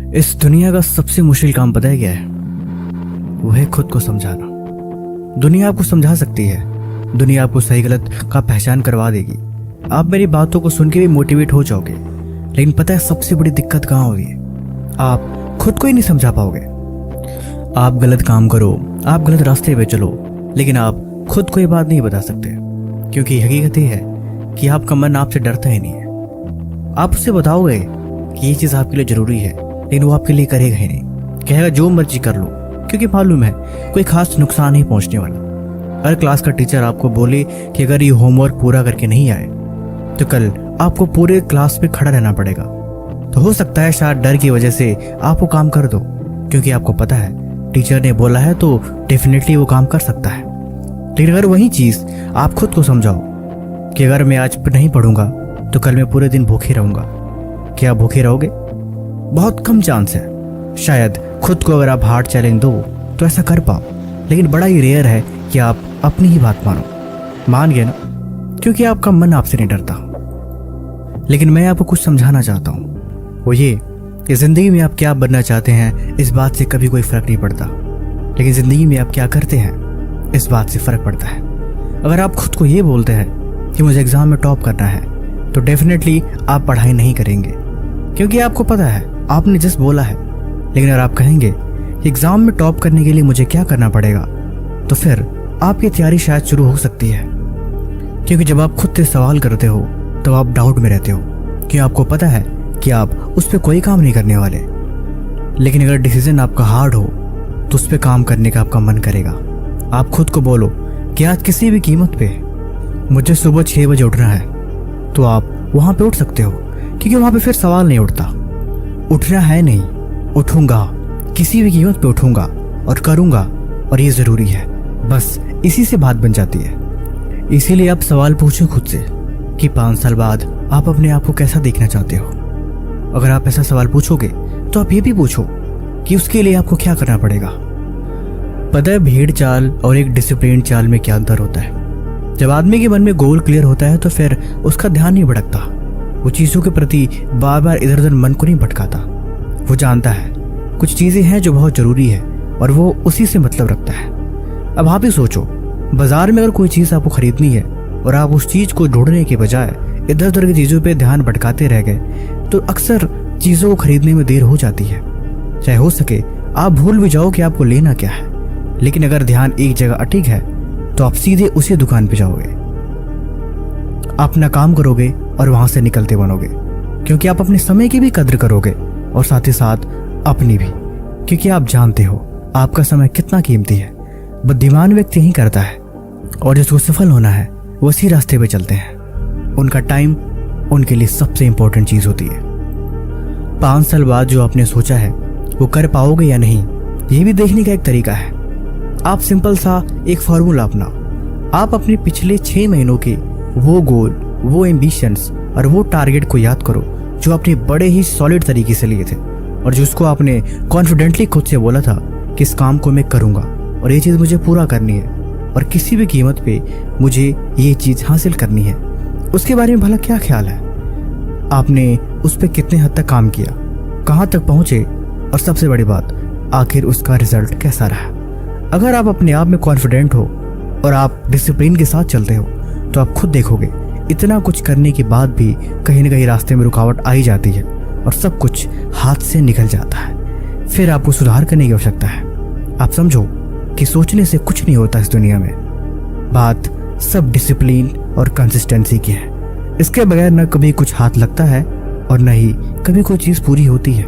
इस दुनिया का सबसे मुश्किल काम पता है क्या है? वो है खुद को समझाना। दुनिया आपको समझा सकती है, दुनिया आपको सही गलत का पहचान करवा देगी, आप मेरी बातों को सुन के भी मोटिवेट हो जाओगे। लेकिन पता है सबसे बड़ी दिक्कत कहाँ होगी? आप खुद को ही नहीं समझा पाओगे। आप गलत काम करो, आप गलत रास्ते पे चलो, लेकिन आप खुद को ये बात नहीं बता सकते, क्योंकि हकीकत ये है कि आपका मन आपसे डरता ही नहीं है। आप उससे बताओगे कि ये चीज़ आपके लिए ज़रूरी है, लेकिन वो आपके लिए करेगा ही नहीं, कहेगा जो मर्जी कर लो, क्योंकि मालूम है कोई खास नुकसान नहीं पहुंचने वाला। अगर क्लास का टीचर आपको बोले कि अगर ये होमवर्क पूरा करके नहीं आए तो कल आपको पूरे क्लास में खड़ा रहना पड़ेगा, तो हो सकता है शायद डर की वजह से आप वो काम कर दो, क्योंकि आपको पता है टीचर ने बोला है तो डेफिनेटली वो काम कर सकता है। लेकिन अगर वही चीज़ आप खुद को समझाओ कि अगर मैं आज नहीं पढ़ूंगा तो कल मैं पूरे दिन भूखे रहूंगा, क्या भूखे रहोगे? बहुत कम चांस है। शायद खुद को अगर आप हार्ड चैलेंज दो तो ऐसा कर पाओ, लेकिन बड़ा ही रेयर है कि आप अपनी ही बात मानो। मान गए ना, क्योंकि आपका मन आपसे नहीं डरता। लेकिन मैं आपको कुछ समझाना चाहता हूँ, वो ये कि जिंदगी में आप क्या बनना चाहते हैं इस बात से कभी कोई फर्क नहीं पड़ता, लेकिन जिंदगी में आप क्या करते हैं इस बात से फर्क पड़ता है। अगर आप खुद को ये बोलते हैं कि मुझे एग्जाम में टॉप करना है तो डेफिनेटली आप पढ़ाई नहीं करेंगे, क्योंकि आपको पता है आपने जस्ट बोला है। लेकिन अगर आप कहेंगे कि एग्जाम में टॉप करने के लिए मुझे क्या करना पड़ेगा, तो फिर आपकी तैयारी शायद शुरू हो सकती है, क्योंकि जब आप खुद से सवाल करते हो तो आप डाउट में रहते हो कि आपको पता है कि आप उस पर कोई काम नहीं करने वाले। लेकिन अगर डिसीजन आपका हार्ड हो तो उस पर काम करने का आपका मन करेगा। आप खुद को बोलो कि आज किसी भी कीमत पे मुझे सुबह 6 बजे उठना है, तो आप वहां पे उठ सकते हो, क्योंकि वहां पे फिर सवाल नहीं उठता। उठना है नहीं, उठूंगा, किसी भी कीमत पे उठूंगा और करूंगा, और ये जरूरी है। बस इसी से बात बन जाती है। इसीलिए आप सवाल पूछो खुद से कि 5 साल बाद आप अपने आप को कैसा देखना चाहते हो। अगर आप ऐसा सवाल पूछोगे तो आप ये भी पूछो कि उसके लिए आपको क्या करना पड़ेगा। पता है भीड़ चाल और एक डिसिप्लिन चाल में क्या अंतर होता है? जब आदमी के मन में गोल क्लियर होता है तो फिर उसका ध्यान नहीं भटकता, वो चीज़ों के प्रति बार बार इधर उधर मन को नहीं भटकाता। वो जानता है कुछ चीज़ें हैं जो बहुत ज़रूरी है और वो उसी से मतलब रखता है। अब आप ही सोचो, बाजार में अगर कोई चीज़ आपको खरीदनी है और आप उस चीज़ को ढूंढने के बजाय इधर उधर की चीज़ों पे ध्यान भटकाते रह गए तो अक्सर चीज़ों को खरीदने में देर हो जाती है। चाहे हो सके आप भूल भी जाओ कि आपको लेना क्या है, लेकिन अगर ध्यान एक जगह अटक है तो आप सीधे उसी दुकान पे जाओगे, अपना काम करोगे और वहां से निकलते बनोगे, क्योंकि आप अपने समय की भी कद्र करोगे और साथ ही साथ अपनी भी, क्योंकि आप जानते हो आपका समय कितना कीमती है। बुद्धिमान व्यक्ति ही करता है, और जिसको सफल होना है वो इसी रास्ते पे चलते हैं। उनका टाइम उनके लिए सबसे इंपॉर्टेंट चीज होती है। 5 साल बाद जो आपने सोचा है वो कर पाओगे या नहीं, ये भी देखने का एक तरीका है। आप सिंपल सा एक फॉर्मूला अपना, आप अपने पिछले 6 महीनों के वो गोल, वो एम्बिशंस और वो टारगेट को याद करो जो आपने बड़े ही सॉलिड तरीके से लिए थे और जिसको आपने कॉन्फिडेंटली खुद से बोला था कि इस काम को मैं करूंगा और ये चीज़ मुझे पूरा करनी है और किसी भी कीमत पे मुझे ये चीज़ हासिल करनी है। उसके बारे में भला क्या ख्याल है? आपने उस पर कितने हद तक काम किया, कहाँ तक पहुँचे, और सबसे बड़ी बात आखिर उसका रिजल्ट कैसा रहा? अगर आप अपने आप में कॉन्फिडेंट हो और आप डिसिप्लिन के साथ चलते हो तो आप खुद देखोगे इतना कुछ करने के बाद भी कहीं ना कहीं रास्ते में रुकावट आ ही जाती है और सब कुछ हाथ से निकल जाता है। फिर आपको सुधार करने की आवश्यकता है। आप समझो कि सोचने से कुछ नहीं होता इस दुनिया में, बात सब डिसिप्लिन और कंसिस्टेंसी की है। इसके बगैर न कभी कुछ हाथ लगता है और न ही कभी कोई चीज़ पूरी होती है।